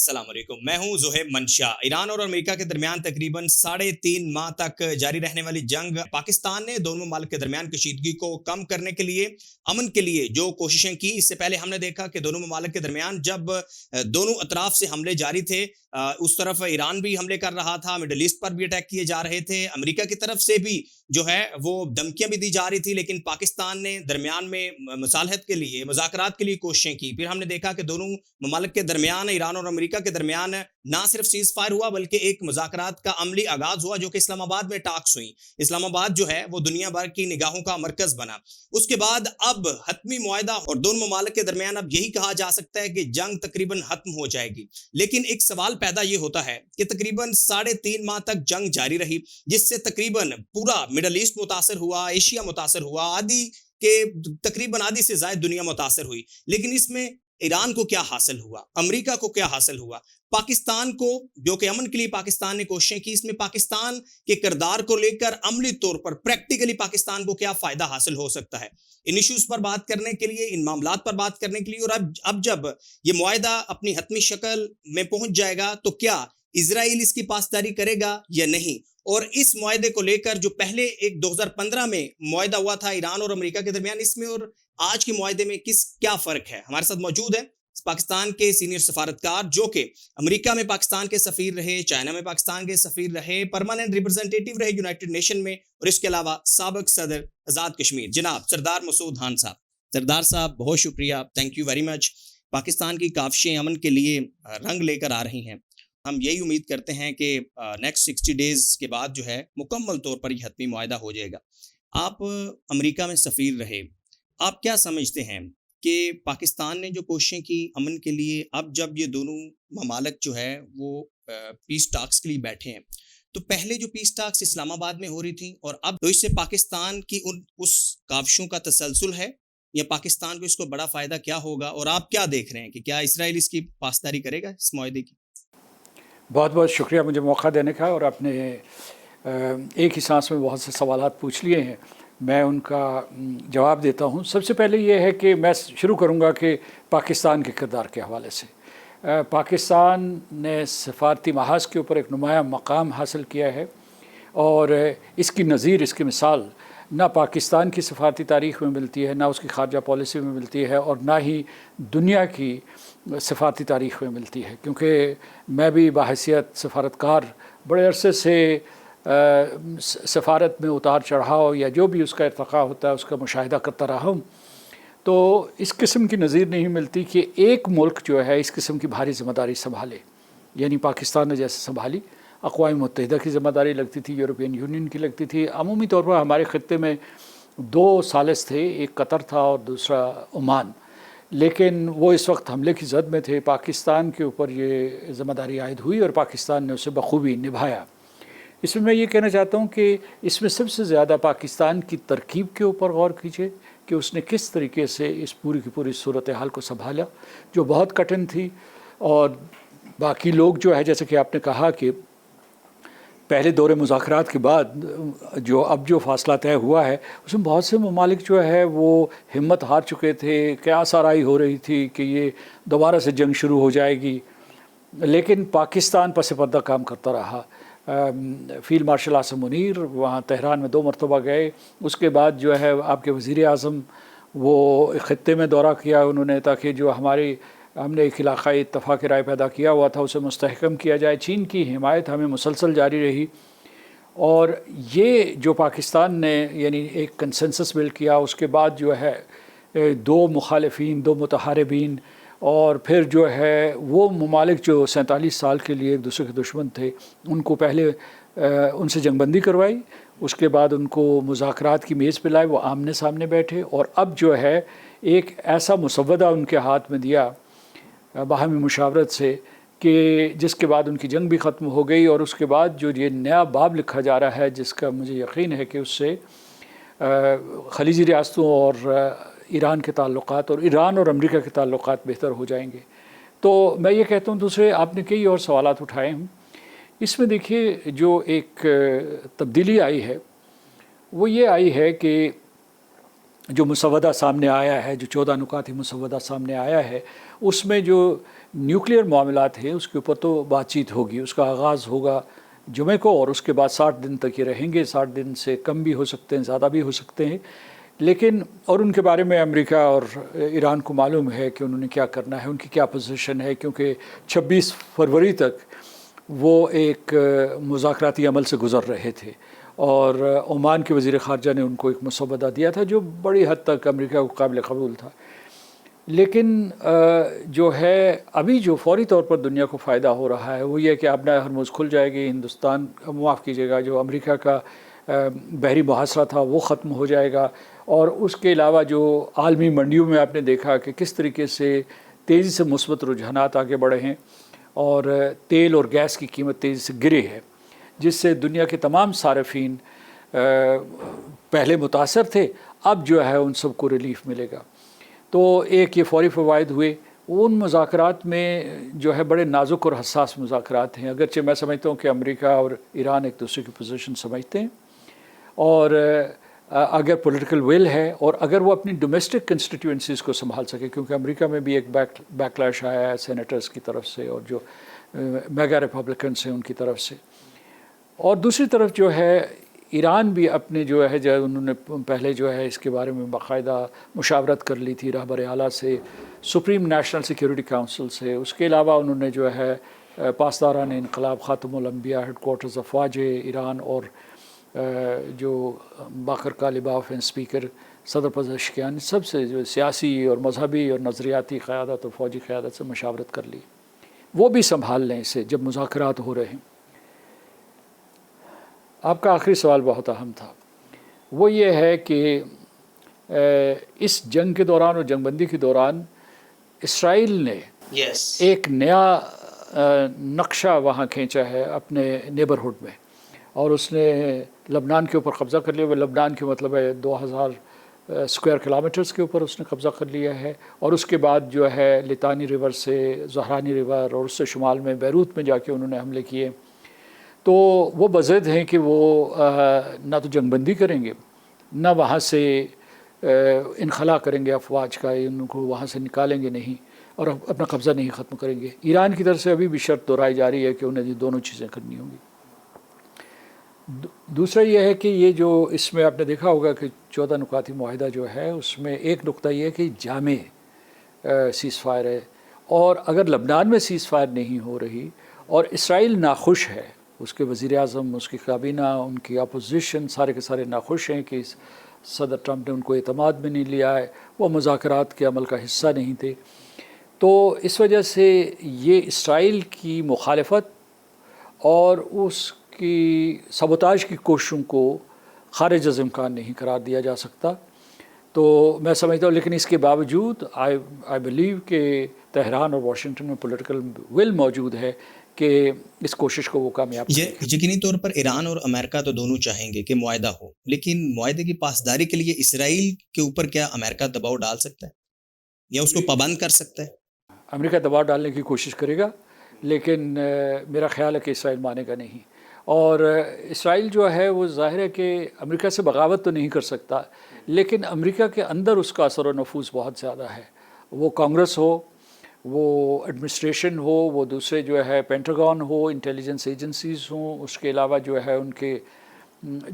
السلام علیکم، میں ہوں زہیب منشا۔ ایران اور امریکہ کے درمیان تقریباً 3.5 ماہ تک جاری رہنے والی جنگ، پاکستان نے دونوں ممالک کے درمیان کشیدگی کو کم کرنے کے لیے، امن کے لیے جو کوششیں کی، اس سے پہلے ہم نے دیکھا کہ دونوں ممالک کے درمیان جب دونوں اطراف سے حملے جاری تھے، اس طرف ایران بھی حملے کر رہا تھا، مڈل ایسٹ پر بھی اٹیک کیے جا رہے تھے، امریکہ کی طرف سے بھی جو ہے وہ دھمکیاں بھی دی جا رہی تھی، لیکن پاکستان نے درمیان میں مصالحت کے لیے، مذاکرات کے لیے کوششیں کی۔ پھر ہم نے دیکھا کہ دونوں ممالک کے درمیان، ایران اور امریکہ کے درمیان نہ صرف سیز فائر ہوا بلکہ ایک مذاکرات کا عملی آغاز ہوا، جو کہ اسلام آباد میں ٹاکس ہوئی۔ اسلام آباد جو ہے وہ دنیا بھر کی نگاہوں کا مرکز بنا۔ اس کے بعد اب حتمی معاہدہ، اور دونوں ممالک کے درمیان اب یہی کہا جا سکتا ہے کہ جنگ تقریباً ختم ہو جائے گی۔ لیکن ایک سوال پیدا یہ ہوتا ہے کہ تقریباً 3.5 ماہ تک جنگ جاری رہی، جس سے تقریباً پورا مڈل ایسٹ متاثر ہوا، ایشیا متاثر ہوا، تقریباً آدھی سے زائد دنیا متاثر ہوئی۔ لیکن اس میں ایران کو کیا حاصل ہوا، امریکہ کو کیا حاصل ہوا، پاکستان کو، جو کہ امن کے لیے پاکستان نے کوششیں کی، اس میں پاکستان کے کردار کو لے کر عملی طور پر پریکٹیکلی پاکستان کو کیا فائدہ حاصل ہو سکتا ہے، ان ایشوز پر بات کرنے کے لیے، ان معاملات پر بات کرنے کے لیے، اور اب جب یہ معاہدہ اپنی حتمی شکل میں پہنچ جائے گا تو کیا اسرائیل اس کی پاسداری کرے گا یا نہیں، اور اس معاہدے کو لے کر جو پہلے ایک 2015 میں معاہدہ ہوا تھا ایران اور امریکہ کے درمیان، اس میں اور آج کے معاہدے میں کیا فرق ہے؟ ہمارے ساتھ موجود ہے پاکستان کے سینئر سفارتکار، جو کہ امریکہ میں پاکستان کے سفیر رہے، چائنا میں پاکستان کے سفیر رہے، پرماننٹ ریپرزنٹیٹیو رہے یونائٹڈ نیشن میں، اور اس کے علاوہ سابق صدر آزاد کشمیر جناب سردار مسعود خان صاحب۔ سردار صاحب بہت شکریہ، thank you very much. Pakistan کی کاوشیں امن کے لیے رنگ لے کر آ رہی ہیں۔ ہم یہی امید کرتے ہیں کہ نیکسٹ 60 ڈیز کے بعد جو ہے مکمل طور پر یہ حتمی معاہدہ ہو جائے گا۔ آپ امریکہ میں سفیر رہے، آپ کیا سمجھتے ہیں کہ پاکستان نے جو کوششیں کی امن کے لیے، اب جب یہ دونوں ممالک جو ہے وہ پیس ٹاکس کے لیے بیٹھے ہیں، تو پہلے جو پیس ٹاکس اسلام آباد میں ہو رہی تھیں، اور اب تو اس سے پاکستان کی اس کاوشوں کا تسلسل ہے، یا پاکستان کو اس کو بڑا فائدہ کیا ہوگا، اور آپ کیا دیکھ رہے ہیں کہ کیا اسرائیل اس کی پاسداری کرے گا اس معاہدے کی؟ بہت بہت شکریہ مجھے موقع دینے کا، اور آپ نے ایک ہی سانس میں بہت سے سوالات پوچھ لیے ہیں، میں ان کا جواب دیتا ہوں۔ سب سے پہلے یہ ہے کہ میں شروع کروں گا کہ پاکستان کے کردار کے حوالے سے پاکستان نے سفارتی محاذ کے اوپر ایک نمایاں مقام حاصل کیا ہے، اور اس کی نظیر، اس کی مثال نہ پاکستان کی سفارتی تاریخ میں ملتی ہے، نہ اس کی خارجہ پالیسی میں ملتی ہے، اور نہ ہی دنیا کی سفارتی تاریخ میں ملتی ہے، کیونکہ میں بھی بحیثیت سفارتکار بڑے عرصے سے سفارت میں اتار چڑھاؤ یا جو بھی اس کا ارتقاء ہوتا ہے اس کا مشاہدہ کرتا رہا ہوں۔ تو اس قسم کی نظیر نہیں ملتی کہ ایک ملک جو ہے اس قسم کی بھاری ذمہ داری سنبھالے، یعنی پاکستان نے جیسے سنبھالی۔ اقوام متحدہ کی ذمہ داری لگتی تھی، یورپین یونین کی لگتی تھی، عمومی طور پر ہمارے خطے میں 2 ثالث تھے، ایک قطر تھا اور دوسرا عمان، لیکن وہ اس وقت حملے کی زد میں تھے۔ پاکستان کے اوپر یہ ذمہ داری عائد ہوئی اور پاکستان نے اسے بخوبی نبھایا۔ اس میں یہ کہنا چاہتا ہوں کہ اس میں سب سے زیادہ پاکستان کی ترکیب کے اوپر غور کیجیے کہ اس نے کس طریقے سے اس پوری کی پوری صورتحال کو سنبھالا، جو بہت کٹھن تھی۔ اور باقی لوگ جو ہے، جیسے کہ آپ نے کہا کہ پہلے دور مذاکرات کے بعد جو فاصلہ طے ہوا ہے، اس میں بہت سے ممالک جو ہے وہ ہمت ہار چکے تھے، قیاس آرائی ہو رہی تھی کہ یہ دوبارہ سے جنگ شروع ہو جائے گی، لیکن پاکستان پس پردہ کام کرتا رہا۔ فیلڈ مارشل عاصم منیر وہاں تہران میں 2 مرتبہ گئے، اس کے بعد جو ہے آپ کے وزیر اعظم وہ خطے میں دورہ کیا انہوں نے، تاکہ جو ہم نے ایک علاقائی اتفاق رائے پیدا کیا ہوا تھا اسے مستحکم کیا جائے۔ چین کی حمایت ہمیں مسلسل جاری رہی، اور یہ جو پاکستان نے یعنی ایک کنسنسس بلڈ کیا، اس کے بعد جو ہے 2 مخالفین، 2 متحاربین، اور پھر جو ہے وہ ممالک جو 47 سال کے لیے ایک دوسرے کے دشمن تھے، ان کو پہلے ان سے جنگ بندی کروائی، اس کے بعد ان کو مذاکرات کی میز پہ لائے، وہ آمنے سامنے بیٹھے، اور اب جو ہے ایک ایسا مسودہ ان کے ہاتھ میں دیا باہمی مشاورت سے کہ جس کے بعد ان کی جنگ بھی ختم ہو گئی، اور اس کے بعد جو یہ نیا باب لکھا جا رہا ہے، جس کا مجھے یقین ہے کہ اس سے خلیجی ریاستوں اور ایران کے تعلقات اور ایران اور امریکہ کے تعلقات بہتر ہو جائیں گے۔ تو میں یہ کہتا ہوں، دوسرے آپ نے کئی اور سوالات اٹھائے ہیں، اس میں دیکھیے جو ایک تبدیلی آئی ہے وہ یہ آئی ہے کہ جو مسودہ سامنے آیا ہے، جو 14 نکاتی مسودہ سامنے آیا ہے، اس میں جو نیوکلیئر معاملات ہیں اس کے اوپر تو بات چیت ہوگی، اس کا آغاز ہوگا جمعے کو، اور اس کے بعد 60 دن تک یہ رہیں گے. 60 دن سے کم بھی ہو سکتے ہیں، زیادہ بھی ہو سکتے ہیں. لیکن اور ان کے بارے میں امریکہ اور ایران کو معلوم ہے کہ انہوں نے کیا کرنا ہے، ان کی کیا پوزیشن ہے، کیونکہ 26 فروری تک وہ ایک مذاکراتی عمل سے گزر رہے تھے، اور عمان کے وزیر خارجہ نے ان کو ایک مسودہ دیا تھا جو بڑی حد تک امریکہ کو قابل قبول تھا. لیکن جو ہے ابھی جو فوری طور پر دنیا کو فائدہ ہو رہا ہے وہ یہ کہ آبنائے ہرمز کھل جائے گی، ہندوستان، معاف کیجیے گا، جو امریکہ کا بحری محاصرہ تھا وہ ختم ہو جائے گا. اور اس کے علاوہ جو عالمی منڈیوں میں آپ نے دیکھا کہ کس طریقے سے تیزی سے مثبت رجحانات آگے بڑھے ہیں، اور تیل اور گیس کی قیمت تیزی سے گری ہے، جس سے دنیا کے تمام صارفین پہلے متاثر تھے، اب جو ہے ان سب کو ریلیف ملے گا. تو ایک یہ فوری فوائد ہوئے. ان مذاکرات میں جو ہے بڑے نازک اور حساس مذاکرات ہیں، اگرچہ میں سمجھتا ہوں کہ امریکہ اور ایران ایک دوسرے کی پوزیشن سمجھتے ہیں، اور اگر پولیٹیکل ول ہے اور اگر وہ اپنی ڈومیسٹک کنسٹیٹوئنسیز کو سنبھال سکے، کیونکہ امریکہ میں بھی ایک بیکلیش آیا ہے سینیٹرز کی طرف سے اور جو میگا ریپبلکنس ہیں ان کی طرف سے. اور دوسری طرف جو ہے ایران بھی اپنے جو ہے انہوں نے پہلے جو ہے اس کے بارے میں باقاعدہ مشاورت کر لی تھی رہبر اعلیٰ سے، سپریم نیشنل سیکیورٹی کونسل سے. اس کے علاوہ انہوں نے جو ہے پاسداران انقلاب، خاتم الانبیاء، ہیڈ کوارٹرز افواج ایران، اور جو باقر کالباف ہیں اسپیکر، صدر پزشکیان، سب سے جو سیاسی اور مذہبی اور نظریاتی قیادت اور فوجی قیادت سے مشاورت کر لی. وہ بھی سنبھال لیں اسے جب مذاکرات ہو رہے ہیں. آپ کا آخری سوال بہت اہم تھا، وہ یہ ہے کہ اس جنگ کے دوران اور جنگ بندی کے دوران اسرائیل نے ایک نیا نقشہ وہاں کھینچا ہے اپنے نیبرہڈ میں، اور اس نے لبنان کے اوپر قبضہ کر لیا. وہ لبنان کے مطلب ہے 2000 اسکوائر کلومیٹرز کے اوپر اس نے قبضہ کر لیا ہے، اور اس کے بعد جو ہے لتانی ریور سے زہرانی ریور اور اس سے شمال میں بیروت میں جا کے انہوں نے حملے کیے. تو وہ بضد ہیں کہ وہ نہ تو جنگ بندی کریں گے، نہ وہاں سے انخلا کریں گے افواج کا، ان کو وہاں سے نکالیں گے نہیں، اور اپنا قبضہ نہیں ختم کریں گے. ایران کی طرف سے ابھی بھی شرط دہرائی جا رہی ہے کہ انہیں یہ دونوں چیزیں کرنی ہوں گی. دوسرا یہ ہے کہ یہ جو اس میں آپ نے دیکھا ہوگا کہ 14 نکاتی معاہدہ جو ہے اس میں ایک نقطہ یہ ہے کہ جامع سیز فائر ہے، اور اگر لبنان میں سیز فائر نہیں ہو رہی اور اسرائیل ناخوش ہے، اس کے وزیر اعظم، اس کی کابینہ، ان کی اپوزیشن سارے کے سارے ناخوش ہیں کہ صدر ٹرمپ نے ان کو اعتماد میں نہیں لیا ہے، وہ مذاکرات کے عمل کا حصہ نہیں تھے. تو اس وجہ سے یہ اسرائیل کی مخالفت اور اس کی سبوتاژ کی کوششوں کو خارج از امکان نہیں قرار دیا جا سکتا. تو میں سمجھتا ہوں، لیکن اس کے باوجود آئی بلیو کہ تہران اور واشنگٹن میں پولیٹیکل ول موجود ہے کہ اس کوشش کو وہ کامیاب کریں. یقینی طور پر ایران اور امریکہ تو دونوں چاہیں گے کہ معاہدہ ہو، لیکن معاہدے کی پاسداری کے لیے اسرائیل کے اوپر کیا امریکہ دباؤ ڈال سکتا ہے یا اس کو پابند کر سکتا ہے؟ امریکہ دباؤ ڈالنے کی کوشش کرے گا، لیکن میرا خیال ہے کہ اسرائیل مانے گا نہیں. اور اسرائیل جو ہے وہ ظاہر ہے کہ امریکہ سے بغاوت تو نہیں کر سکتا، لیکن امریکہ کے اندر اس کا اثر و نفوذ بہت زیادہ ہے. وہ کانگریس ہو، وہ ایڈمنسٹریشن ہو، وہ دوسرے جو ہے پینٹاگون ہو، انٹیلیجنس ایجنسیز ہوں، اس کے علاوہ جو ہے ان کے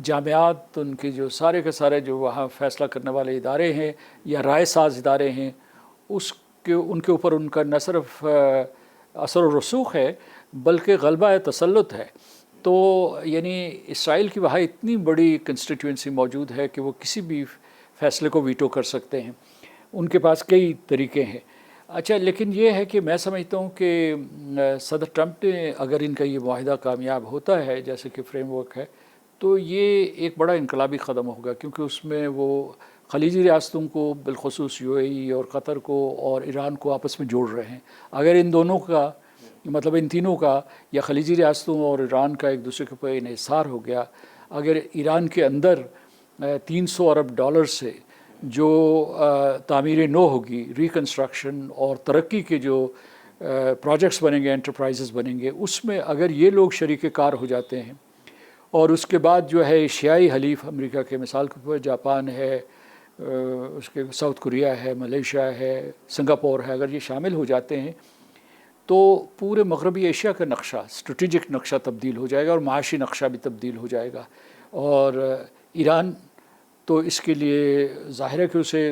جامعات، ان کے جو سارے کے سارے جو وہاں فیصلہ کرنے والے ادارے ہیں یا رائے ساز ادارے ہیں، ان کے اوپر ان کا نہ صرف اثر و رسوخ ہے بلکہ غلبہ تسلط ہے. تو یعنی اسرائیل کی وہاں اتنی بڑی کنسٹیٹوئنسی موجود ہے کہ وہ کسی بھی فیصلے کو ویٹو کر سکتے ہیں. ان کے پاس کئی طریقے ہیں. اچھا، لیکن یہ ہے کہ میں سمجھتا ہوں کہ صدر ٹرمپ نے اگر ان کا یہ معاہدہ کامیاب ہوتا ہے جیسے کہ فریم ورک ہے، تو یہ ایک بڑا انقلابی قدم ہوگا، کیونکہ اس میں وہ خلیجی ریاستوں کو بالخصوص یو اے ای اور قطر کو اور ایران کو آپس میں جوڑ رہے ہیں. اگر ان دونوں کا مطلب ان تینوں کا یا خلیجی ریاستوں اور ایران کا ایک دوسرے کے اوپر انحصار ہو گیا، اگر ایران کے اندر 300 ارب ڈالر سے جو تعمیر نو ہوگی، ریکنسٹرکشن اور ترقی کے جو پروجیکٹس بنیں گے، انٹرپرائزز بنیں گے، اس میں اگر یہ لوگ شریک کار ہو جاتے ہیں، اور اس کے بعد جو ہے ایشیائی حلیف امریکہ کے مثال کے طور پر جاپان ہے، اس کے ساؤتھ کوریا ہے، ملیشیا ہے، سنگاپور ہے، اگر یہ شامل ہو جاتے ہیں تو پورے مغربی ایشیا کا نقشہ، اسٹریٹجک نقشہ تبدیل ہو جائے گا اور معاشی نقشہ بھی تبدیل ہو جائے گا. اور ایران تو اس کے لیے ظاہر ہے کہ اسے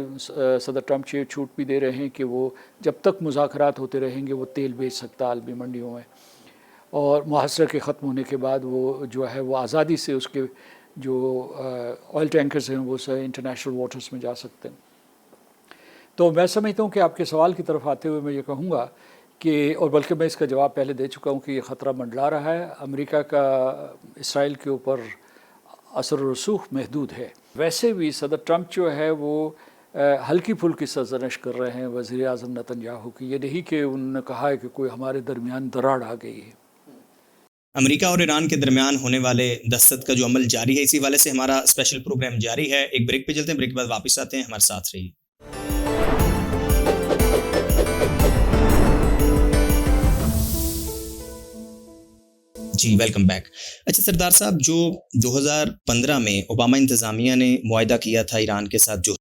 صدر ٹرمپ چھوٹ بھی دے رہے ہیں کہ وہ جب تک مذاکرات ہوتے رہیں گے وہ تیل بیچ سکتا عالمی منڈیوں میں، اور محاصرے کے ختم ہونے کے بعد وہ جو ہے وہ آزادی سے اس کے جو آئل ٹینکرز ہیں وہ انٹرنیشنل واٹرز میں جا سکتے ہیں. تو میں سمجھتا ہوں کہ آپ کے سوال کی طرف آتے ہوئے میں یہ کہوں گا کہ، اور بلکہ میں اس کا جواب پہلے دے چکا ہوں کہ یہ خطرہ منڈلا رہا ہے. امریکہ کا اسرائیل کے اوپر اثر و رسوخ محدود ہے. ویسے بھی صدر ٹرمپ جو ہے وہ ہلکی پھلکی سرزنش کر رہے ہیں وزیر اعظم نتنیاہو کی، یہ نہیں کہ انہوں نے کہا ہے کہ کوئی ہمارے درمیان دراڑ آ گئی ہے. امریکہ اور ایران کے درمیان ہونے والے دستخط کا جو عمل جاری ہے، اسی والے سے ہمارا اسپیشل پروگرام جاری ہے. ایک بریک پہ چلتے ہیں، بریک کے بعد واپس آتے ہیں، ہمارے ساتھ رہیے. جی ویلکم بیک. اچھا سردار صاحب، جو 2015 میں اوباما انتظامیہ نے معاہدہ کیا تھا ایران کے ساتھ، جو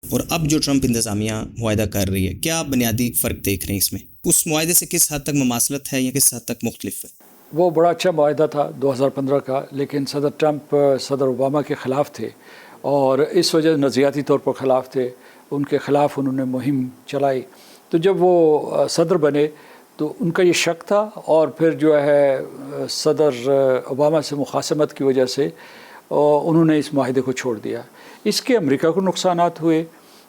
اور اب جو ٹرمپ انتظامیہ معاہدہ کر رہی ہے، کیا آپ بنیادی فرق دیکھ رہے ہیں اس میں؟ اس معاہدے سے کس حد تک مماثلت ہے یا کس حد تک مختلف ہے؟ وہ بڑا اچھا معاہدہ تھا 2015 کا، لیکن صدر ٹرمپ صدر اوباما کے خلاف تھے اور اس وجہ نظریاتی طور پر خلاف تھے. ان کے خلاف انہوں نے مہم چلائی. تو جب وہ صدر بنے تو ان کا یہ شک تھا، اور پھر جو ہے صدر اوباما سے مخاصمت کی وجہ سے انہوں نے اس معاہدے کو چھوڑ دیا. اس کے امریکہ کو نقصانات ہوئے،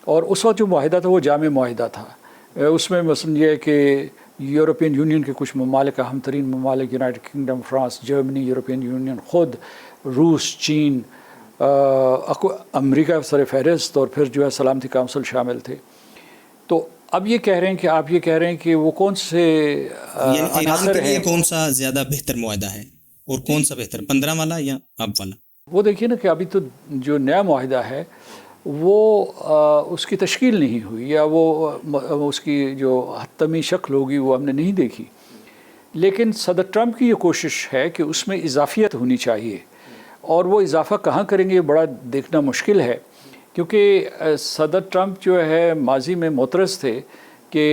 اور اس وقت جو معاہدہ تھا وہ جامع معاہدہ تھا. اس میں مثلاً یہ ہے کہ یورپین یونین کے کچھ ممالک، اہم ترین ممالک United kingdom, France, Germany, European union خود، روس، چین، امریکہ سر فہرست، اور پھر جو ہے سلامتی کونسل شامل تھے. تو اب یہ کہہ رہے ہیں کہ آپ یہ کہہ رہے ہیں کہ وہ کون سے عناصر ہیں، کون سا زیادہ بہتر معاہدہ ہے اور کون سا بہتر، 15 والا یا اب والا؟ وہ دیکھیے نا کہ ابھی تو جو نیا معاہدہ ہے وہ اس کی تشکیل نہیں ہوئی، یا وہ اس کی جو حتمی شکل ہوگی وہ ہم نے نہیں دیکھی. لیکن صدر ٹرمپ کی یہ کوشش ہے کہ اس میں اضافیت ہونی چاہیے، اور وہ اضافہ کہاں کریں گے یہ بڑا دیکھنا مشکل ہے، کیونکہ صدر ٹرمپ جو ہے ماضی میں معترض تھے کہ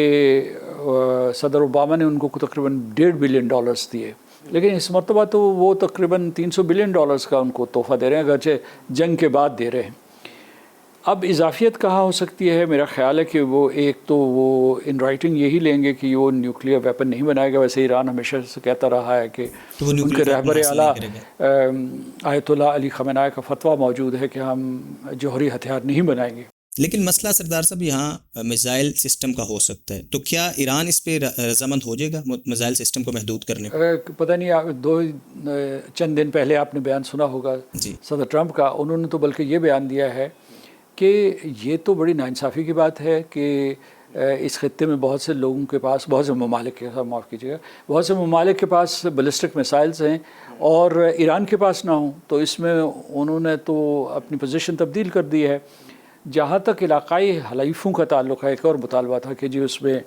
صدر اوباما نے ان کو تقریباً $1.5 بلین دیے، لیکن اس مرتبہ تو وہ تقریباً $300 بلین کا ان کو تحفہ دے رہے ہیں، اگرچہ جنگ کے بعد دے رہے ہیں. اب اضافیت کہاں ہو سکتی ہے؟ میرا خیال ہے کہ وہ ایک تو وہ ان رائٹنگ یہی لیں گے کہ وہ نیوکلیئر ویپن نہیں بنائے گا. ویسے ایران ہمیشہ سے کہتا رہا ہے کہ ان کے رہبر اعلیٰ آیت اللہ علی خامنہ کا فتویٰ موجود ہے کہ ہم جوہری ہتھیار نہیں بنائیں گے. لیکن مسئلہ سردار صاحب یہاں میزائل سسٹم کا ہو سکتا ہے، تو کیا ایران اس پہ رضامند ہو جائے گا میزائل سسٹم کو محدود کرنے پر؟ پتہ نہیں، چند دن پہلے آپ نے بیان سنا ہوگا صدر ٹرمپ کا. انہوں نے تو بلکہ یہ بیان دیا ہے کہ یہ تو بڑی ناانصافی کی بات ہے کہ اس خطے میں بہت سے لوگوں کے پاس، بہت سے ممالک کے ساتھ، معاف کیجیے گا، بہت سے ممالک کے پاس بیلسٹک میسائلز ہیں اور ایران کے پاس نہ ہوں. تو اس میں انہوں نے تو اپنی پوزیشن تبدیل کر دی ہے. جہاں تک علاقائی حلیفوں کا تعلق ہے، ایک اور مطالبہ تھا کہ جی اس میں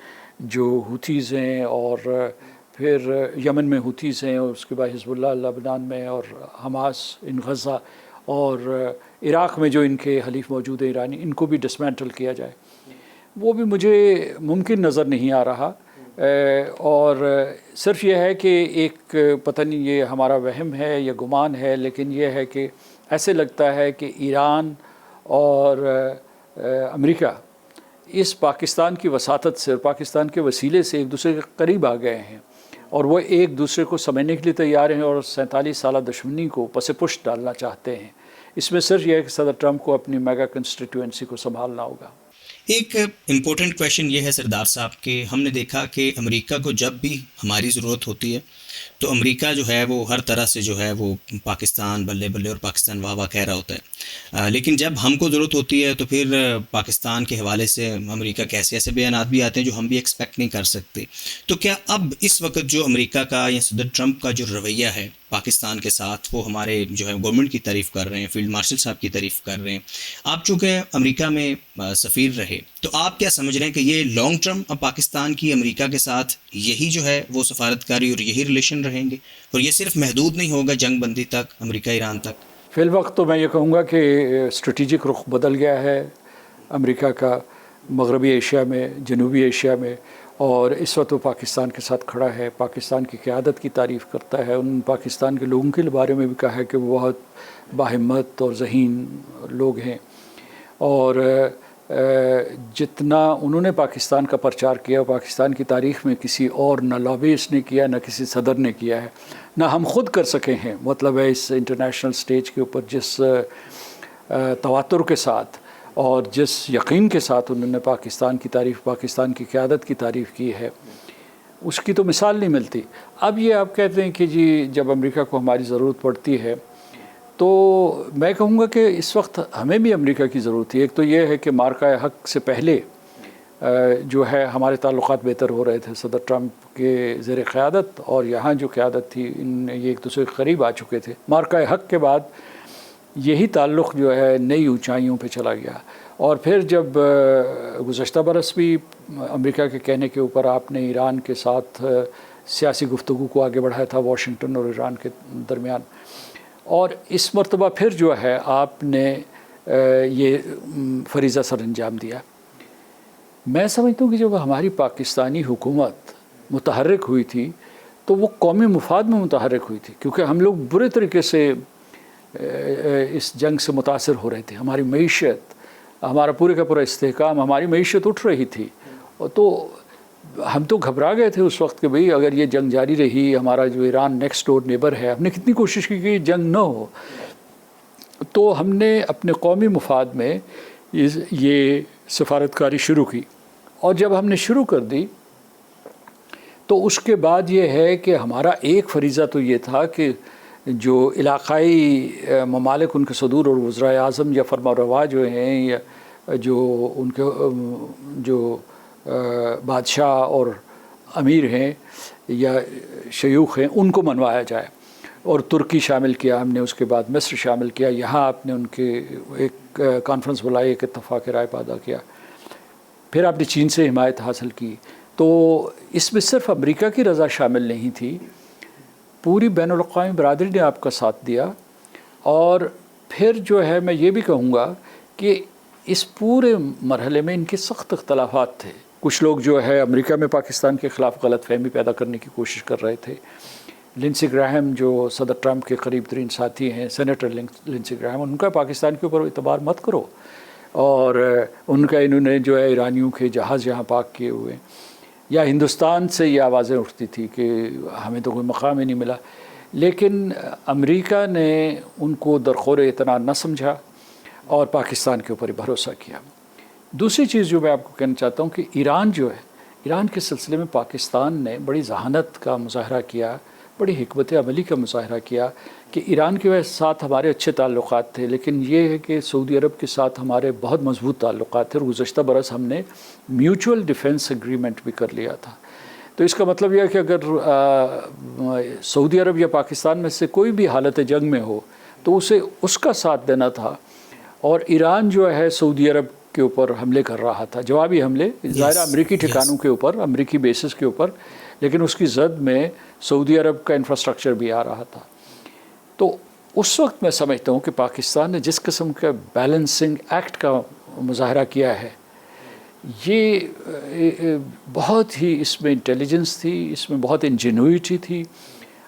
جو ہوتھیز ہیں، اور پھر یمن میں ہوتھیز ہیں، اور اس کے بعد حزب اللہ لبنان میں، اور حماس ان غزہ، اور عراق میں جو ان کے حلیف موجود ہیں ایرانی، ان کو بھی ڈسمینٹل کیا جائے. وہ بھی مجھے ممکن نظر نہیں آ رہا. اور صرف یہ ہے کہ ایک پتہ نہیں یہ ہمارا وہم ہے یا گمان ہے، لیکن یہ ہے کہ ایسے لگتا ہے کہ ایران اور امریکہ اس پاکستان کی وساطت سے اور پاکستان کے وسیلے سے ایک دوسرے کے قریب آ گئے ہیں، اور وہ ایک دوسرے کو سمجھنے کے لیے تیار ہیں، اور 47 سالہ دشمنی کو پس پشت ڈالنا چاہتے ہیں. اس میں صرف یہ ہے کہ صدر ٹرمپ کو اپنی میگا کنسٹیٹوئنسی کو سنبھالنا ہوگا. ایک امپورٹنٹ کویشچن یہ ہے سردار صاحب کہ ہم نے دیکھا کہ امریکہ کو جب بھی ہماری ضرورت ہوتی ہے تو امریکہ جو ہے وہ ہر طرح سے جو ہے وہ پاکستان بلے بلے اور پاکستان واہ واہ کہہ رہا ہوتا ہے، لیکن جب ہم کو ضرورت ہوتی ہے تو پھر پاکستان کے حوالے سے امریکہ کے ایسے بیانات بھی آتے ہیں جو ہم بھی ایکسپیکٹ نہیں کر سکتے. تو کیا اب اس وقت جو امریکہ کا یا صدر ٹرمپ کا جو رویہ ہے پاکستان کے ساتھ، وہ ہمارے جو ہے گورنمنٹ کی تعریف کر رہے ہیں، فیلڈ مارشل صاحب کی تعریف کر رہے ہیں، آپ چونکہ امریکہ میں سفیر رہے، تو آپ کیا سمجھ رہے ہیں کہ یہ لانگ ٹرم اب پاکستان کی امریکہ کے ساتھ یہی جو ہے وہ سفارتکاری اور یہی ریلیشن رہیں گے، اور یہ صرف محدود نہیں ہوگا جنگ بندی تک، امریکہ ایران تک؟ فی الوقت تو میں یہ کہوں گا کہ اسٹریٹجک رخ بدل گیا ہے امریکہ کا مغربی ایشیا میں، جنوبی ایشیا میں، اور اس وقت وہ پاکستان کے ساتھ کھڑا ہے، پاکستان کی قیادت کی تعریف کرتا ہے، ان پاکستان کے لوگوں کے بارے میں بھی کہا ہے کہ وہ بہت باہمت اور ذہین لوگ ہیں، اور جتنا انہوں نے پاکستان کا پرچار کیا پاکستان کی تاریخ میں کسی اور نہ لابیسٹ نے کیا، نہ کسی صدر نے کیا ہے، نہ ہم خود کر سکے ہیں. مطلب ہے اس انٹرنیشنل سٹیج کے اوپر جس تواتر کے ساتھ اور جس یقین کے ساتھ انہوں نے پاکستان کی تعریف، پاکستان کی قیادت کی تعریف کی ہے، اس کی تو مثال نہیں ملتی. اب یہ آپ کہتے ہیں کہ جی جب امریکہ کو ہماری ضرورت پڑتی ہے، تو میں کہوں گا کہ اس وقت ہمیں بھی امریکہ کی ضرورت ہے. ایک تو یہ ہے کہ مارکہ حق سے پہلے جو ہے ہمارے تعلقات بہتر ہو رہے تھے صدر ٹرمپ کے زیر قیادت، اور یہاں جو قیادت تھی یہ ایک دوسرے کے قریب آ چکے تھے. مارکہ حق کے بعد یہی تعلق جو ہے نئی اونچائیوں پہ چلا گیا، اور پھر جب گزشتہ برس بھی امریکہ کے کہنے کے اوپر آپ نے ایران کے ساتھ سیاسی گفتگو کو آگے بڑھایا تھا واشنگٹن اور ایران کے درمیان، اور اس مرتبہ پھر جو ہے آپ نے یہ فریضہ سر انجام دیا. میں سمجھتا ہوں کہ جب ہماری پاکستانی حکومت متحرک ہوئی تھی تو وہ قومی مفاد میں متحرک ہوئی تھی، کیونکہ ہم لوگ برے طریقے سے اس جنگ سے متاثر ہو رہے تھے. ہماری معیشت، ہمارا پورے کا پورا استحکام، ہماری معیشت اٹھ رہی تھی، تو ہم تو گھبرا گئے تھے اس وقت کہ بھئی اگر یہ جنگ جاری رہی، ہمارا جو ایران نیکسٹ ڈور نیبر ہے، ہم نے کتنی کوشش کی کہ یہ جنگ نہ ہو. تو ہم نے اپنے قومی مفاد میں یہ سفارتکاری شروع کی، اور جب ہم نے شروع کر دی تو اس کے بعد یہ ہے کہ ہمارا ایک فریضہ تو یہ تھا کہ جو علاقائی ممالک ان کے صدور اور وزرائے اعظم یا فرمانروا جو ہیں، یا جو ان کے جو بادشاہ اور امیر ہیں یا شیوخ ہیں، ان کو منوایا جائے. اور ترکی شامل کیا ہم نے، اس کے بعد مصر شامل کیا، یہاں آپ نے ان کے ایک کانفرنس بلائی، ایک اتفاق رائے پیدا کیا. پھر آپ نے چین سے حمایت حاصل کی. تو اس میں صرف امریکہ کی رضا شامل نہیں تھی، پوری بین الاقوامی برادری نے آپ کا ساتھ دیا. اور پھر جو ہے میں یہ بھی کہوں گا کہ اس پورے مرحلے میں ان کے سخت اختلافات تھے. کچھ لوگ جو ہے امریکہ میں پاکستان کے خلاف غلط فہمی پیدا کرنے کی کوشش کر رہے تھے. لنسی گراہم جو صدر ٹرمپ کے قریب ترین ساتھی ہیں، سینیٹر لنسی گراہم، ان کا پاکستان کے اوپر اعتبار مت کرو، اور ان کا انہوں نے جو ہے ایرانیوں کے جہاز یہاں پارک کیے ہوئے، یا ہندوستان سے یہ آوازیں اٹھتی تھی کہ ہمیں تو کوئی مقام ہی نہیں ملا. لیکن امریکہ نے ان کو درخور اعتنا نہ سمجھا اور پاکستان کے اوپر بھروسہ کیا. دوسری چیز جو میں آپ کو کہنا چاہتا ہوں کہ ایران جو ہے، ایران کے سلسلے میں پاکستان نے بڑی ذہانت کا مظاہرہ کیا، بڑی حکمت عملی کا مظاہرہ کیا کہ ایران کے ساتھ ہمارے اچھے تعلقات تھے، لیکن یہ ہے کہ سعودی عرب کے ساتھ ہمارے بہت مضبوط تعلقات تھے، اور گزشتہ برس ہم نے میوچول ڈیفنس ایگریمنٹ بھی کر لیا تھا. تو اس کا مطلب یہ ہے کہ اگر سعودی عرب یا پاکستان میں سے کوئی بھی حالت جنگ میں ہو تو اسے اس کا ساتھ دینا تھا. اور ایران جو ہے سعودی عرب کے اوپر حملے کر رہا تھا، جوابی حملے، ظاہر امریکی ٹھکانوں کے اوپر، امریکی بیسز کے اوپر، لیکن اس کی زد میں سعودی عرب کا انفراسٹرکچر بھی آ رہا تھا. تو اس وقت میں سمجھتا ہوں کہ پاکستان نے جس قسم کا بیلنسنگ ایکٹ کا مظاہرہ کیا ہے، یہ بہت ہی اس میں انٹیلیجنس تھی، اس میں بہت انجینوئٹی تھی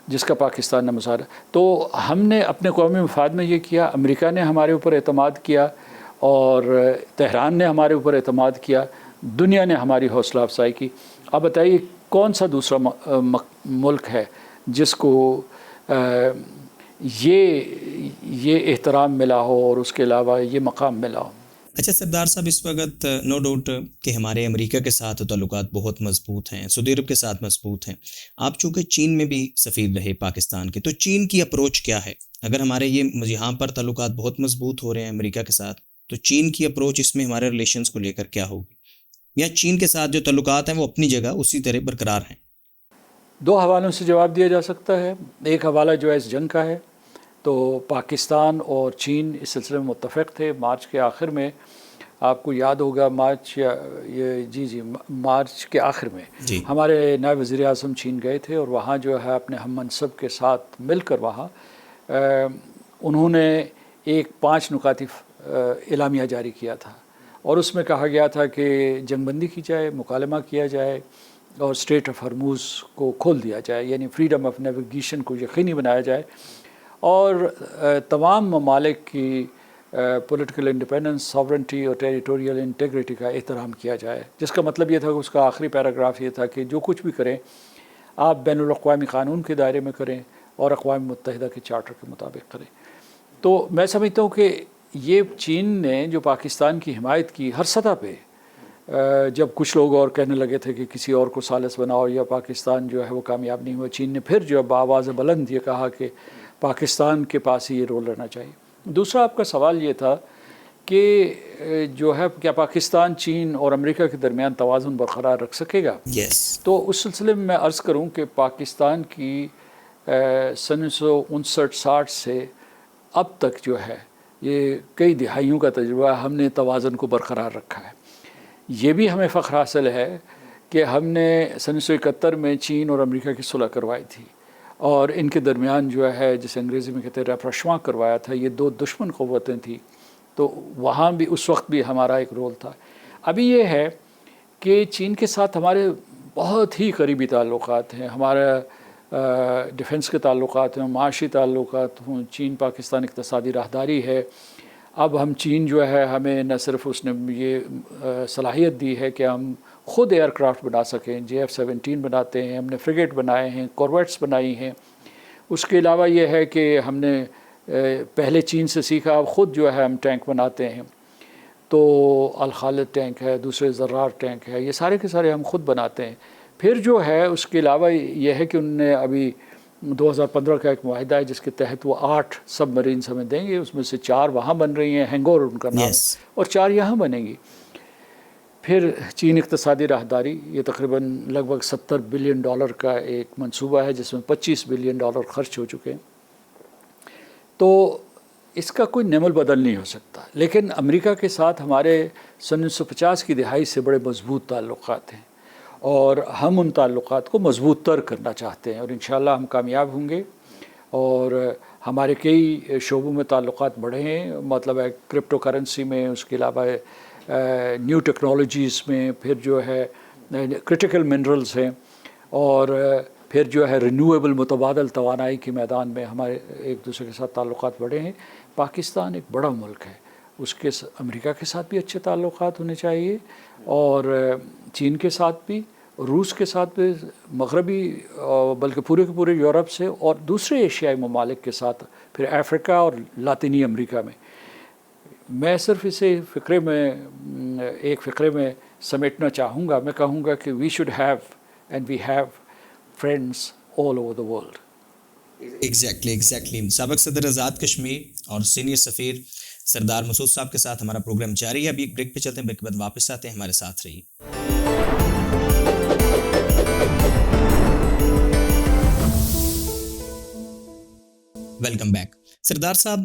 جس کا پاکستان نے مظاہرہ. تو ہم نے اپنے قومی مفاد میں یہ کیا، امریکہ نے ہمارے اوپر اعتماد کیا، اور تہران نے ہمارے اوپر اعتماد کیا، دنیا نے ہماری حوصلہ افزائی کی. اب بتائیے کون سا دوسرا ملک ہے جس کو یہ احترام ملا ہو اور اس کے علاوہ یہ مقام ملا ہو. اچھا سردار صاحب، اس وقت نو ڈاؤٹ کہ ہمارے امریکہ کے ساتھ تعلقات بہت مضبوط ہیں، سعودی عرب کے ساتھ مضبوط ہیں. آپ چونکہ چین میں بھی سفیر رہے پاکستان کے، تو چین کی اپروچ کیا ہے؟ اگر ہمارے یہاں پر تعلقات بہت مضبوط ہو رہے ہیں امریکہ کے ساتھ، تو چین کی اپروچ اس میں ہمارے ریلیشنز کو لے کر کیا ہوگی؟ یا چین کے ساتھ جو تعلقات ہیں وہ اپنی جگہ اسی طرح برقرار ہیں؟ دو حوالوں سے جواب دیا جا سکتا ہے. ایک حوالہ جو ہے اس جنگ کا ہے، تو پاکستان اور چین اس سلسلے میں متفق تھے. مارچ کے آخر میں، آپ کو یاد ہوگا، مارچ کے آخر میں ہمارے نائب وزیر اعظم چین گئے تھے، اور وہاں جو ہے اپنے ہم منصب کے ساتھ مل کر وہاں انہوں نے ایک 5 نکاتی اعلامیہ جاری کیا تھا، اور اس میں کہا گیا تھا کہ جنگ بندی کی جائے، مکالمہ کیا جائے، اور اسٹریٹ آف ہرموز کو کھول دیا جائے، یعنی فریڈم آف نیویگیشن کو یقینی بنایا جائے، اور تمام ممالک کی پولیٹیکل انڈیپینڈنس، ساورنٹی اور ٹیریٹوریل انٹیگریٹی کا احترام کیا جائے، جس کا مطلب یہ تھا کہ اس کا آخری پیراگراف یہ تھا کہ جو کچھ بھی کریں آپ بین الاقوامی قانون کے دائرے میں کریں اور اقوام متحدہ کے چارٹر کے مطابق کریں۔ تو میں سمجھتا ہوں کہ یہ چین نے جو پاکستان کی حمایت کی ہر سطح پہ، جب کچھ لوگ اور کہنے لگے تھے کہ کسی اور کو ثالث بناؤ یا پاکستان جو ہے وہ کامیاب نہیں ہوا، چین نے پھر جو بآواز بلند یہ کہا کہ پاکستان کے پاس ہی یہ رول رہنا چاہیے۔ دوسرا آپ کا سوال یہ تھا کہ جو ہے کیا پاکستان، چین اور امریکہ کے درمیان توازن برقرار رکھ سکے گا؟ تو اس سلسلے میں عرض کروں کہ پاکستان کی 1959-60 سے اب تک جو ہے یہ کئی دہائیوں کا تجربہ، ہم نے توازن کو برقرار رکھا ہے۔ یہ بھی ہمیں فخر حاصل ہے کہ ہم نے 1971 میں چین اور امریکہ کی صلح کروائی تھی، اور ان کے درمیان جو ہے جسے انگریزی میں کہتے ہیں ریپروشمنٹ کروایا تھا۔ یہ دو دشمن قوتیں تھیں، تو وہاں بھی اس وقت بھی ہمارا ایک رول تھا۔ ابھی یہ ہے کہ چین کے ساتھ ہمارے بہت ہی قریبی تعلقات ہیں، ہمارا ڈیفنس کے تعلقات ہیں، معاشی تعلقات ہوں، چین پاکستان اقتصادی راہداری ہے۔ اب ہم چین جو ہے ہمیں نہ صرف اس نے یہ صلاحیت دی ہے کہ ہم خود ایئر کرافٹ بنا سکیں، JF-17 بناتے ہیں، ہم نے فریگیٹ بنائے ہیں، کورویٹس بنائی ہیں۔ اس کے علاوہ یہ ہے کہ ہم نے پہلے چین سے سیکھا، اب خود جو ہے ہم ٹینک بناتے ہیں، تو الخالد ٹینک ہے، دوسرے زرار ٹینک ہے، یہ سارے کے سارے ہم خود بناتے ہیں۔ پھر جو ہے اس کے علاوہ یہ ہے کہ انہوں نے ابھی 2015 کا ایک معاہدہ ہے جس کے تحت وہ 8 سب مرینز ہمیں دیں گے، اس میں سے 4 وہاں بن رہی ہیں، ہینگور ان کا نام ہے، اور 4 یہاں بنیں گی۔ پھر چین اقتصادی راہداری، یہ تقریباً لگ بھگ $70 بلین کا ایک منصوبہ ہے جس میں $25 بلین خرچ ہو چکے ہیں۔ تو اس کا کوئی نعمل بدل نہیں ہو سکتا، لیکن امریکہ کے ساتھ ہمارے 1950 کی دہائی سے بڑے مضبوط تعلقات ہیں، اور ہم ان تعلقات کو مضبوط تر کرنا چاہتے ہیں، اور انشاءاللہ ہم کامیاب ہوں گے۔ اور ہمارے کئی شعبوں میں تعلقات بڑھے ہیں، مطلب ہے کرپٹو کرنسی میں، اس کے علاوہ نیو ٹیکنالوجیز میں، پھر جو ہے کرٹیکل منرلز ہیں، اور پھر جو ہے رینیویبل متبادل توانائی کے میدان میں ہمارے ایک دوسرے کے ساتھ تعلقات بڑھے ہیں۔ پاکستان ایک بڑا ملک ہے، اس کے امریکہ کے ساتھ بھی اچھے تعلقات ہونے چاہیے، اور چین کے ساتھ بھی، روس کے ساتھ بھی، مغربی بلکہ پورے کے پورے یورپ سے، اور دوسرے ایشیائی ممالک کے ساتھ، پھر افریقہ اور لاطینی امریکہ میں۔ میں صرف اسے ایک فقرے میں سمیٹنا چاہوں گا۔ میں کہوں گا کہ we should have and we have friends all over the world. Exactly سابق صدر آزاد کشمیر اور سینئر سفیر سردار مسعود صاحب کے ساتھ ہمارا پروگرام جاری ہے۔ ابھی ایک بریک پہ چلتے ہیں، بریک کے بعد واپس آتے ہیں، ہمارے ساتھ رہیے۔ Welcome back. سردار صاحب،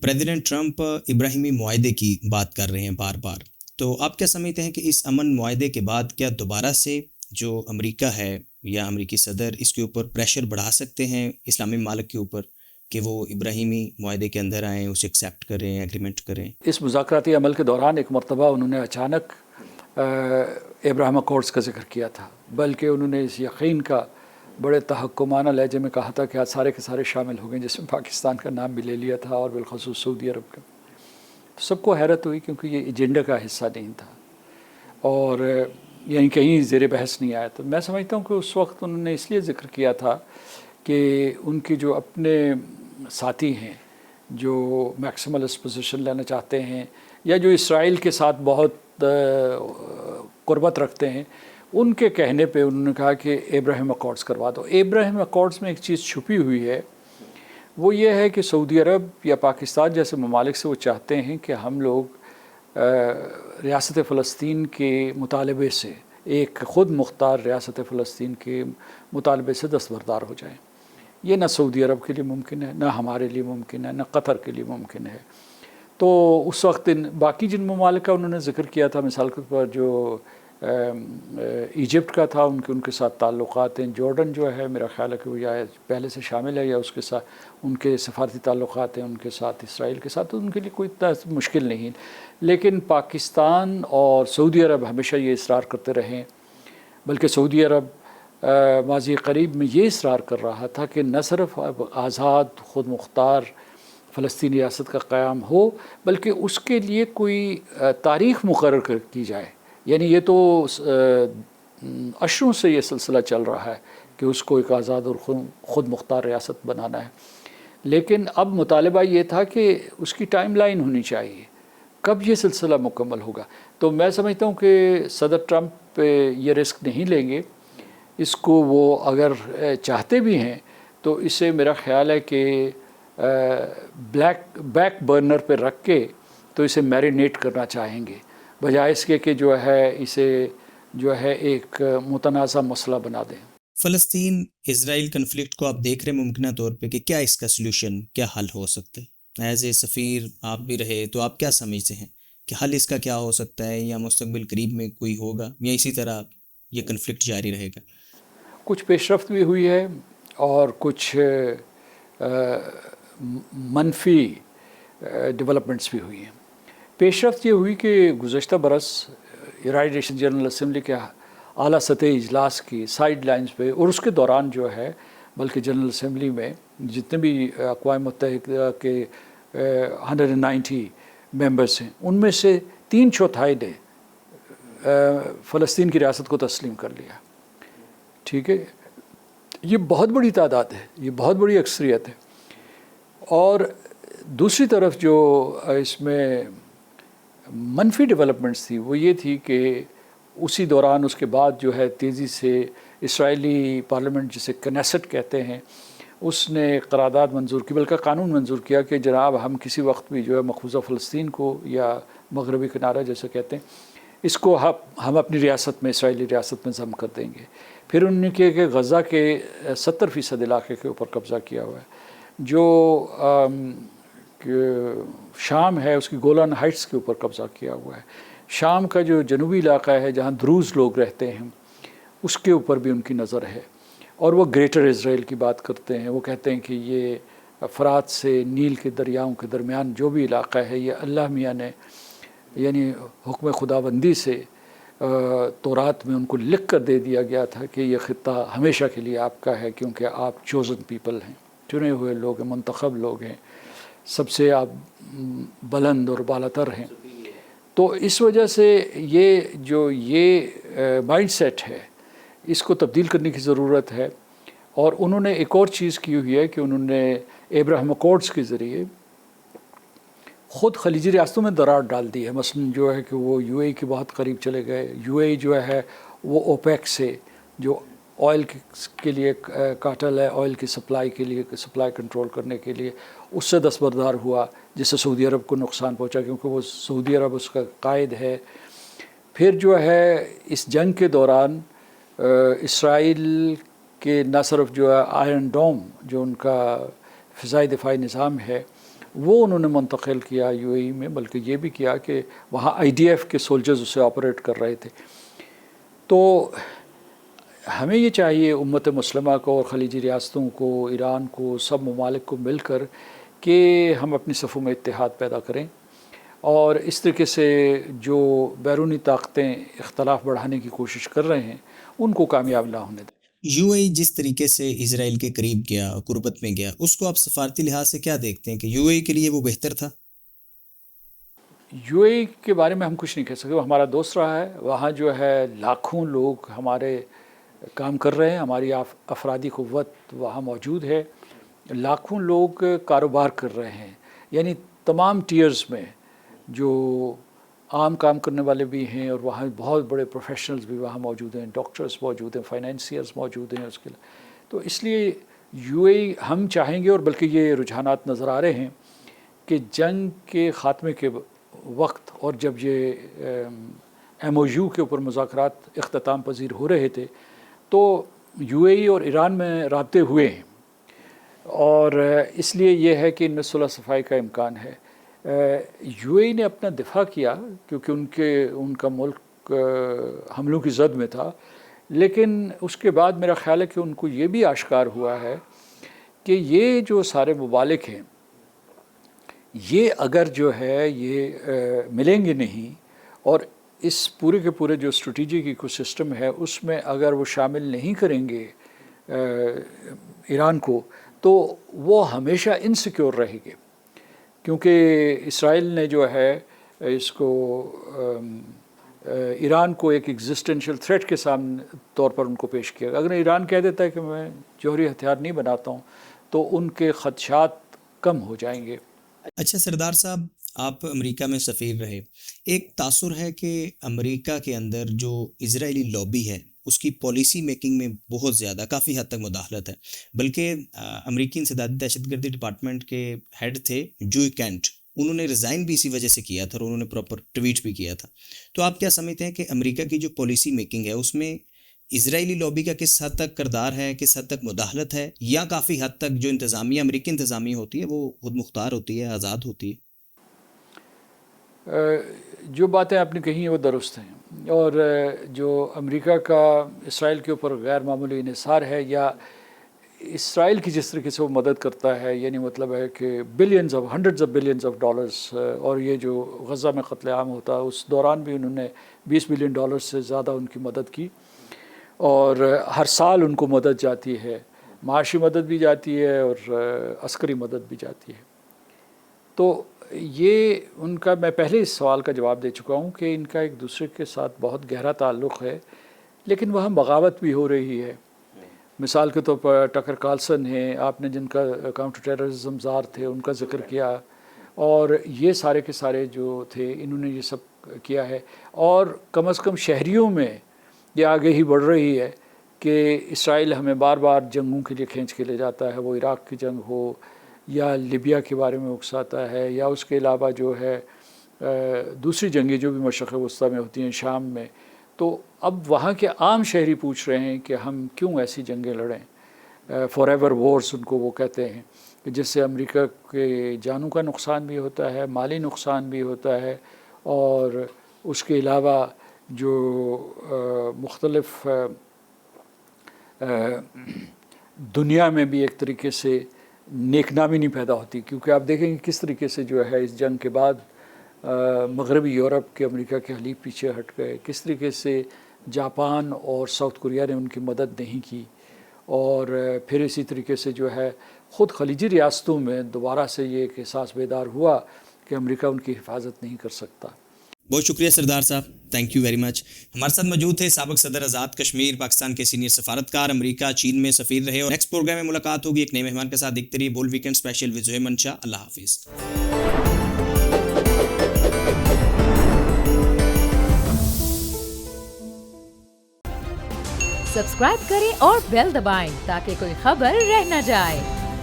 پریزیڈنٹ ٹرمپ ابراہیمی معاہدے کی بات کر رہے ہیں بار بار، تو آپ کیا سمجھتے ہیں کہ اس امن معاہدے کے بعد کیا دوبارہ سے جو امریکہ ہے یا امریکی صدر اس کے اوپر پریشر بڑھا سکتے ہیں اسلامی ممالک کے اوپر کہ وہ ابراہیمی معاہدے کے اندر آئیں، اسے ایکسیپٹ کریں، ایگریمنٹ کریں؟ اس مذاکراتی عمل کے دوران ایک مرتبہ انہوں نے اچانک ابراہیم اکارڈز کا ذکر کیا تھا، بلکہ انہوں نے اس یقین کا بڑے تحکمانہ لہجے میں کہا تھا کہ آج سارے کے سارے شامل ہو گئے، جس میں پاکستان کا نام بھی لے لیا تھا، اور بالخصوص سعودی عرب کا۔ تو سب کو حیرت ہوئی، کیونکہ یہ ایجنڈا کا حصہ نہیں تھا، اور یعنی کہیں زیر بحث نہیں آیا۔ تو میں سمجھتا ہوں کہ اس وقت انہوں نے اس لیے ذکر کیا تھا کہ ان کے جو اپنے ساتھی ہیں جو میکسیملسٹ پوزیشن لینا چاہتے ہیں، یا جو اسرائیل کے ساتھ بہت قربت رکھتے ہیں، ان کے کہنے پہ انہوں نے کہا کہ ابراہیم اکارڈز کروا دو۔ ابراہیم اکارڈز میں ایک چیز چھپی ہوئی ہے، وہ یہ ہے کہ سعودی عرب یا پاکستان جیسے ممالک سے وہ چاہتے ہیں کہ ہم لوگ ریاست فلسطین کے مطالبے سے، ایک خود مختار ریاست فلسطین کے مطالبے سے دستبردار ہو جائیں۔ یہ نہ سعودی عرب کے لیے ممکن ہے، نہ ہمارے لیے ممکن ہے، نہ قطر کے لیے ممکن ہے۔ تو اس وقت باقی جن ممالک کا انہوں نے ذکر کیا تھا، مثال کے طور پر جو ایجپٹ کا تھا، ان کے ساتھ تعلقات ہیں۔ جارڈن جو ہے میرا خیال ہے کہ وہ یا پہلے سے شامل ہے یا اس کے ساتھ ان کے سفارتی تعلقات ہیں ان کے ساتھ، اسرائیل کے ساتھ، تو ان کے لیے کوئی اتنا مشکل نہیں۔ لیکن پاکستان اور سعودی عرب ہمیشہ یہ اصرار کرتے رہیں، بلکہ سعودی عرب ماضی قریب میں یہ اصرار کر رہا تھا کہ نہ صرف اب آزاد خود مختار فلسطینی ریاست کا قیام ہو، بلکہ اس کے لیے کوئی تاریخ مقرر کی جائے. یعنی یہ تو اشروں سے یہ سلسلہ چل رہا ہے کہ اس کو ایک آزاد اور خود مختار ریاست بنانا ہے، لیکن اب مطالبہ یہ تھا کہ اس کی ٹائم لائن ہونی چاہیے، کب یہ سلسلہ مکمل ہوگا. تو میں سمجھتا ہوں کہ صدر ٹرمپ یہ رسک نہیں لیں گے. اس کو وہ اگر چاہتے بھی ہیں تو اسے میرا خیال ہے کہ بیک برنر پہ رکھ کے تو اسے میرینیٹ کرنا چاہیں گے، بجائے اس کے کہ جو ہے اسے جو ہے ایک متنازع مسئلہ بنا دیں. فلسطین اسرائیل کنفلکٹ کو آپ دیکھ رہے ہیں ممکنہ طور پہ کہ کیا اس کا سلوشن، کیا حل ہو سکتا ہے؟ ایز اے سفیر آپ بھی رہے تو آپ کیا سمجھتے ہیں کہ حل اس کا کیا ہو سکتا ہے، یا مستقبل قریب میں کوئی ہوگا، یا اسی طرح یہ کنفلکٹ جاری رہے گا؟ کچھ پیش رفت بھی ہوئی ہے اور کچھ منفی ڈیولپمنٹس بھی ہوئی ہیں. پیش رفت یہ ہوئی کہ گزشتہ برس یونائیٹڈ نیشن جنرل اسمبلی کے اعلیٰ سطحی اجلاس کی سائیڈ لائنز پہ اور اس کے دوران جو ہے بلکہ جنرل اسمبلی میں جتنے بھی اقوام متحدہ کے 190 ممبرس ہیں ان میں سے 3/4 نے فلسطین کی ریاست کو تسلیم کر لیا. ٹھیک ہے، یہ بہت بڑی تعداد ہے، یہ بہت بڑی اکثریت ہے. اور دوسری طرف جو اس میں منفی ڈیولپمنٹس تھی وہ یہ تھی کہ اسی دوران اس کے بعد جو ہے تیزی سے اسرائیلی پارلیمنٹ جسے کنیسٹ کہتے ہیں اس نے قرارداد منظور کی، بلکہ قانون منظور کیا کہ جناب ہم کسی وقت بھی جو ہے مقبوضہ فلسطین کو یا مغربی کنارہ جیسے کہتے ہیں اس کو ہم اپنی ریاست میں، اسرائیلی ریاست میں ضم کر دیں گے. پھر انہوں نے کیا کہ غزہ کے 70% علاقے کے اوپر قبضہ کیا ہوا ہے. جو شام ہے اس کی گولان ہائٹس کے اوپر قبضہ کیا ہوا ہے. شام کا جو جنوبی علاقہ ہے جہاں دروز لوگ رہتے ہیں اس کے اوپر بھی ان کی نظر ہے. اور وہ گریٹر اسرائیل کی بات کرتے ہیں. وہ کہتے ہیں کہ یہ فرات سے نیل کے دریاؤں کے درمیان جو بھی علاقہ ہے یہ اللہ میاں نے یعنی حکم خداوندی سے تورات میں ان کو لکھ کر دے دیا گیا تھا کہ یہ خطہ ہمیشہ کے لیے آپ کا ہے، کیونکہ آپ چوزن پیپل ہیں، چنے ہوئے لوگ ہیں، منتخب لوگ ہیں، سب سے آپ بلند اور بالاتر ہیں. تو اس وجہ سے یہ مائنڈ سیٹ ہے اس کو تبدیل کرنے کی ضرورت ہے. اور انہوں نے ایک اور چیز کی ہوئی ہے کہ انہوں نے ایبراہم اکارڈز کے ذریعے خود خلیجی ریاستوں میں دراڑ ڈال دی ہے. مثلا جو ہے کہ وہ یو اے کے بہت قریب چلے گئے. یو اے جو ہے وہ اوپیک سے جو آئل کے لیے کاٹل ہے، آئل کی سپلائی کے لیے، سپلائی کنٹرول کرنے کے لیے اس سے دستبردار ہوا، جس سے سعودی عرب کو نقصان پہنچا کیونکہ وہ سعودی عرب اس کا قائد ہے. پھر جو ہے اس جنگ کے دوران اسرائیل کے نہ صرف جو ہے آئرن ڈوم جو ان کا فضائی دفاعی نظام ہے وہ انہوں نے منتقل کیا یو اے ای میں، بلکہ یہ بھی کیا کہ وہاں آئی ڈی ایف کے سولجرز اسے آپریٹ کر رہے تھے. تو ہمیں یہ چاہیے امت مسلمہ کو اور خلیجی ریاستوں کو، ایران کو، سب ممالک کو مل کر کہ ہم اپنی صفوں میں اتحاد پیدا کریں اور اس طریقے سے جو بیرونی طاقتیں اختلاف بڑھانے کی کوشش کر رہے ہیں ان کو کامیاب نہ ہونے دیں. یو اے جس طریقے سے اسرائیل کے قریب گیا، قربت میں گیا، اس کو آپ سفارتی لحاظ سے کیا دیکھتے ہیں کہ یو اے کے لیے وہ بہتر تھا؟ یو اے کے بارے میں ہم کچھ نہیں کہہ سکتے. وہ ہمارا دوست رہا ہے. وہاں جو ہے لاکھوں لوگ ہمارے کام کر رہے ہیں، ہماری افرادی قوت وہاں موجود ہے، لاکھوں لوگ کاروبار کر رہے ہیں. یعنی تمام ٹیئرز میں جو عام کام کرنے والے بھی ہیں اور وہاں بہت بڑے پروفیشنلز بھی وہاں موجود ہیں، ڈاکٹرز موجود ہیں، فائنینسیئرز موجود ہیں اس کے لیے. تو اس لیے یو اے ہم چاہیں گے، اور بلکہ یہ رجحانات نظر آ رہے ہیں کہ جنگ کے خاتمے کے وقت اور جب یہ ایم او یو کے اوپر مذاکرات اختتام پذیر ہو رہے تھے تو یو اے ای اور ایران میں رابطے ہوئے ہیں، اور اس لیے یہ ہے کہ ان میں صلح صفائی کا امکان ہے. یو اے ای نے اپنا دفاع کیا کیونکہ ان کا ملک حملوں کی زد میں تھا، لیکن اس کے بعد میرا خیال ہے کہ ان کو یہ بھی آشکار ہوا ہے کہ یہ جو سارے ممالک ہیں یہ اگر جو ہے یہ ملیں گے نہیں اور اس پورے کے پورے جو اسٹریٹجک ایکو سسٹم ہے اس میں اگر وہ شامل نہیں کریں گے ایران کو تو وہ ہمیشہ انسیکیور رہے گے، کیونکہ اسرائیل نے جو ہے اس کو ایران کو ایک ایگزسٹینشیل تھریٹ کے سامنے طور پر ان کو پیش کیا۔ اگر ایران کہہ دیتا ہے کہ میں جوہری ہتھیار نہیں بناتا ہوں تو ان کے خدشات کم ہو جائیں گے۔ اچھا سردار صاحب، آپ امریکہ میں سفیر رہے، ایک تاثر ہے کہ امریکہ کے اندر جو اسرائیلی لابی ہے اس کی پالیسی میکنگ میں بہت زیادہ کافی حد تک مداخلت ہے، بلکہ امریکی انسدادی دہشت گردی ڈپارٹمنٹ کے ہیڈ تھے جوئی کینٹ، انہوں نے ریزائن بھی اسی وجہ سے کیا تھا اور انہوں نے پراپر ٹویٹ بھی کیا تھا۔ تو آپ کیا سمجھتے ہیں کہ امریکہ کی جو پالیسی میکنگ ہے اس میں اسرائیلی لابی کا کس حد تک کردار ہے، کس حد تک مداخلت ہے، یا کافی حد تک جو انتظامیہ امریکی انتظامیہ ہوتی ہے وہ خود مختار ہوتی ہے، آزاد ہوتی ہے؟ جو باتیں آپ نے کہی ہیں وہ درست ہیں، اور جو امریکہ کا اسرائیل کے اوپر غیر معمولی انحصار ہے، یا اسرائیل کی جس طریقے سے وہ مدد کرتا ہے، یعنی مطلب ہے کہ hundreds of billions of dollars, اور یہ جو غزہ میں قتل عام ہوتا ہے اس دوران بھی انہوں نے $20 بلین سے زیادہ ان کی مدد کی، اور ہر سال ان کو مدد جاتی ہے، معاشی مدد بھی جاتی ہے اور عسکری مدد بھی جاتی ہے۔ تو یہ ان کا، میں پہلے اس سوال کا جواب دے چکا ہوں کہ ان کا ایک دوسرے کے ساتھ بہت گہرا تعلق ہے، لیکن وہاں بغاوت بھی ہو رہی ہے۔ مثال کے طور پر ٹکر کارلسن ہیں، آپ نے جن کا کاؤنٹر ٹیررزم زار تھے ان کا ذکر کیا، اور یہ سارے کے سارے جو تھے انہوں نے یہ سب کیا ہے، اور کم از کم شہریوں میں یہ آگے ہی بڑھ رہی ہے کہ اسرائیل ہمیں بار بار جنگوں کے لیے کھینچ کے لے جاتا ہے، وہ عراق کی جنگ ہو یا لیبیا کے بارے میں اکساتا ہے، یا اس کے علاوہ جو ہے دوسری جنگیں جو بھی مشرق وسطیٰ میں ہوتی ہیں، شام میں۔ تو اب وہاں کے عام شہری پوچھ رہے ہیں کہ ہم کیوں ایسی جنگیں لڑیں، فار ایور وارز ان کو وہ کہتے ہیں، جس سے امریکہ کے جانوں کا نقصان بھی ہوتا ہے، مالی نقصان بھی ہوتا ہے، اور اس کے علاوہ جو مختلف دنیا میں بھی ایک طریقے سے نیک نامی نہیں پیدا ہوتی، کیونکہ آپ دیکھیں گے کس طریقے سے جو ہے اس جنگ کے بعد مغربی یورپ کے امریکہ کے حلیف پیچھے ہٹ گئے، کس طریقے سے جاپان اور ساؤتھ کوریا نے ان کی مدد نہیں کی، اور پھر اسی طریقے سے جو ہے خود خلیجی ریاستوں میں دوبارہ سے یہ ایک احساس بیدار ہوا کہ امریکہ ان کی حفاظت نہیں کر سکتا۔ بہت شکریہ سردار صاحب، تھینک یو ویری مچ۔ ہمارے ساتھ موجود تھے سابق صدر آزاد کشمیر پاکستان کے سینئر سفارتکار، امریکہ چین میں سفیر رہے، اور نیکسٹ پروگرام میں ملاقات ہوگی ایک نئے مہمان کے ساتھ۔ دیکھتے رہیے بول ویکینڈ اسپیشل وذ زہیر منشا۔ اللہ حافظ۔ سبسکرائب کریں اور بیل دبائیں تاکہ کوئی خبر رہ نہ جائے۔